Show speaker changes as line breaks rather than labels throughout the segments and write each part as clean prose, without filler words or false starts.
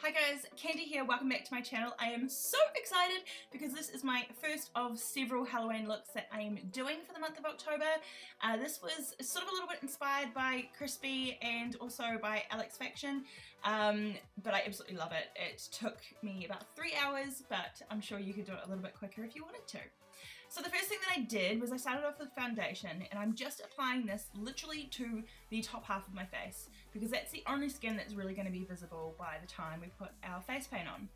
Hi guys, Candy here, welcome back to my channel. I am so excited because this is my first of several Halloween looks that I am doing for the month of October. This was sort of a little bit inspired by Chrisspy and also by Alexfaction, but I absolutely love it. It took me about 3 hours, but I'm sure you could do it a little bit quicker if you wanted to. So the first thing that I did was I started off with foundation, and I'm just applying this literally to the top half of my face because that's the only skin that's really going to be visible by the time we put our face paint on.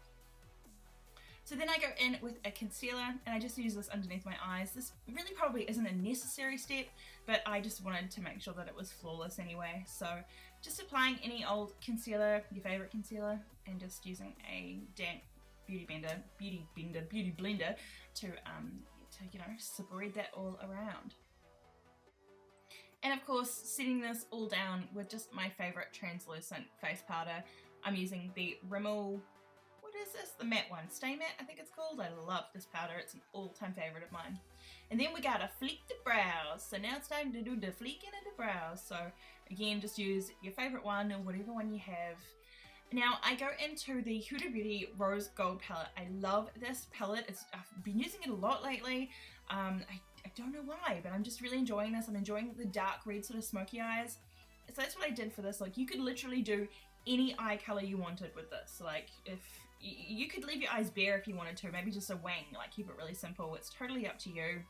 So then I go in with a concealer and I just use this underneath my eyes. This really probably isn't a necessary step, but I just wanted to make sure that it was flawless anyway. So just applying any old concealer, your favourite concealer, and just using a damp beauty blender to you know, spread that all around. And of course, setting this all down with just my favourite translucent face powder. I'm using the Rimmel, what is this? The matte one, Stay Matte I think it's called. I love this powder, it's an all-time favourite of mine. And then we gotta fleek the brows. So now it's time to do the fleeking of the brows. So again, just use your favourite one or whatever one you have. Now I go into the Huda Beauty Rose Gold palette. I love this palette. I've been using it a lot lately. I don't know why, but I'm just really enjoying this. I'm enjoying the dark red sort of smoky eyes. So that's what I did for this look. You could literally do any eye color you wanted with this. Like if you could leave your eyes bare if you wanted to, maybe just a wing, like keep it really simple. It's totally up to you.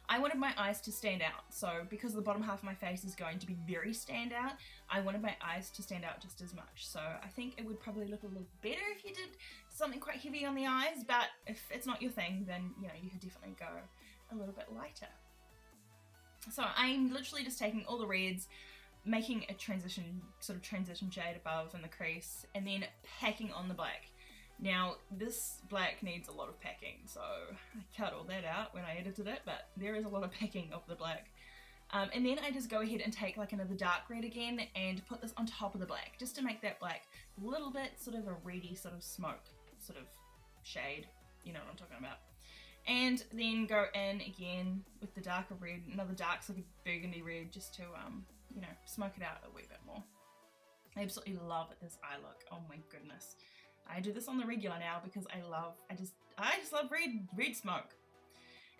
I wanted my eyes to stand out, so because the bottom half of my face is going to be very standout, I wanted my eyes to stand out just as much. So I think it would probably look a little better if you did something quite heavy on the eyes, but if it's not your thing, then you know, you could definitely go a little bit lighter. So I'm literally just taking all the reds, making a transition shade above in the crease, and then packing on the black. Now this black needs a lot of packing, so I cut all that out when I edited it, but there is a lot of packing of the black. And then I just go ahead and take like another dark red again and put this on top of the black, just to make that black a little bit sort of a reddy sort of smoke sort of shade, you know what I'm talking about. And then go in again with the darker red, another dark sort of burgundy red, just to you know, smoke it out a wee bit more. I absolutely love this eye look, oh my goodness. I do this on the regular now because I just love red smoke.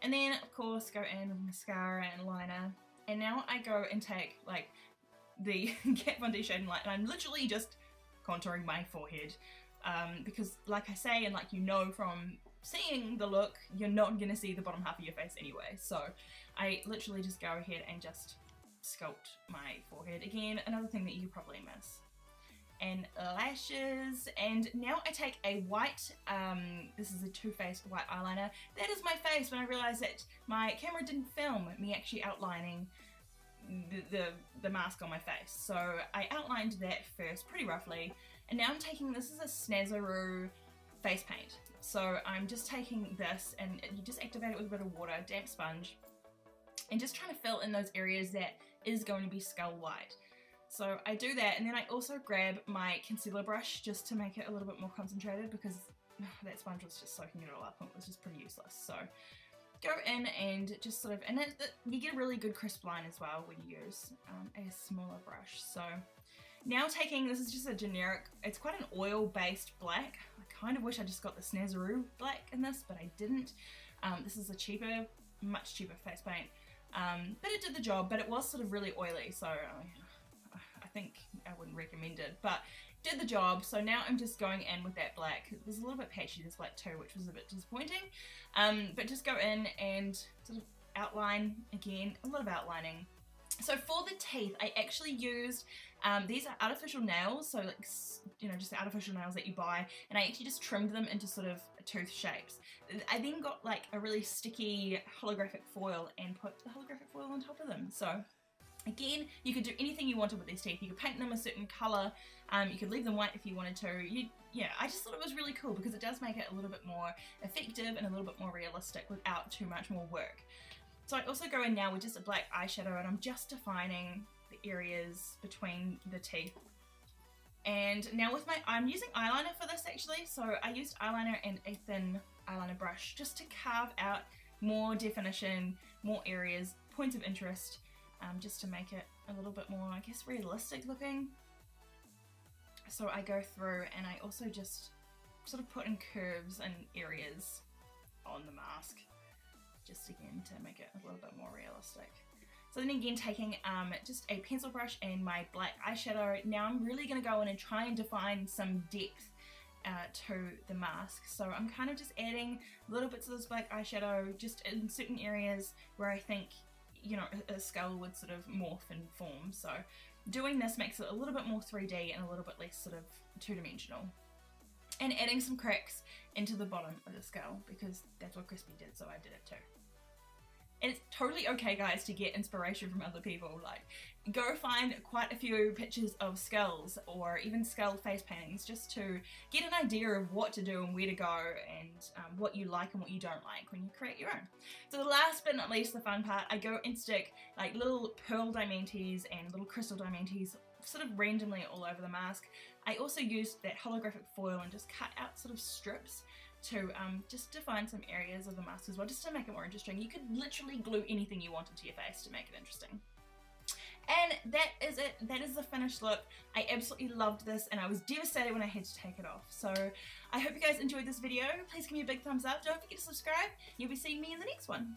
And then of course go in with mascara and liner, and now I go and take like the Kat Von D Shade Light, and I'm literally just contouring my forehead because like I say, and like you know from seeing the look, you're not gonna see the bottom half of your face anyway, so I literally just go ahead and just sculpt my forehead. Again, another thing that you probably miss. And lashes, and now I take a white, this is a Too Faced white eyeliner. That is my face when I realised that my camera didn't film me actually outlining the mask on my face. So I outlined that first pretty roughly, and now I'm taking, this is a Snazzaroo face paint. So I'm just taking this, and you just activate it with a bit of water, damp sponge, and just trying to fill in those areas that is going to be skull white. So I do that, and then I also grab my concealer brush just to make it a little bit more concentrated because that sponge was just soaking it all up and it was just pretty useless. So go in and just sort of, and you get a really good crisp line as well when you use a smaller brush. So now taking, this is just a generic, it's quite an oil-based black. I kind of wish I just got the Snazzaroo black in this, but I didn't. This is a cheaper, much cheaper face paint, but it did the job, but it was sort of really oily, so I think I wouldn't recommend it, but did the job. So now I'm just going in with that black. There's a little bit patchy, this black too, which was a bit disappointing, but just go in and sort of outline again, a lot of outlining. So for the teeth, I actually used, these are artificial nails, so like, you know, just the artificial nails that you buy, and I actually just trimmed them into sort of tooth shapes. I then got like a really sticky holographic foil and put the holographic foil on top of them. So again, you could do anything you wanted with these teeth. You could paint them a certain colour, you could leave them white if you wanted to. Yeah, I just thought it was really cool because it does make it a little bit more effective and a little bit more realistic without too much more work. So I also go in now with just a black eyeshadow, and I'm just defining the areas between the teeth. And now with I'm using eyeliner for this actually, so I used eyeliner and a thin eyeliner brush just to carve out more definition, more areas, points of interest, just to make it a little bit more, I guess, realistic looking. So I go through and I also just sort of put in curves and areas on the mask, just again to make it a little bit more realistic. So then again, taking just a pencil brush and my black eyeshadow, now I'm really going to go in and try and define some depth to the mask. So I'm kind of just adding little bits of this black eyeshadow just in certain areas where I think, you know, a skull would sort of morph and form. So doing this makes it a little bit more 3D and a little bit less sort of two-dimensional. And adding some cracks into the bottom of the skull, because that's what Chrisspy did, so I did it too. And it's totally okay, guys, to get inspiration from other people. Like, go find quite a few pictures of skulls or even skull face paintings just to get an idea of what to do and where to go and what you like and what you don't like when you create your own. So the last but not least, the fun part, I go and stick like little pearl diamantes and little crystal diamantes sort of randomly all over the mask. I also used that holographic foil and just cut out sort of strips to just define some areas of the mask as well, just to make it more interesting. You could literally glue anything you wanted to your face to make it interesting. And that is it. That is the finished look. I absolutely loved this and I was devastated when I had to take it off. So I hope you guys enjoyed this video. Please give me a big thumbs up. Don't forget to subscribe. You'll be seeing me in the next one.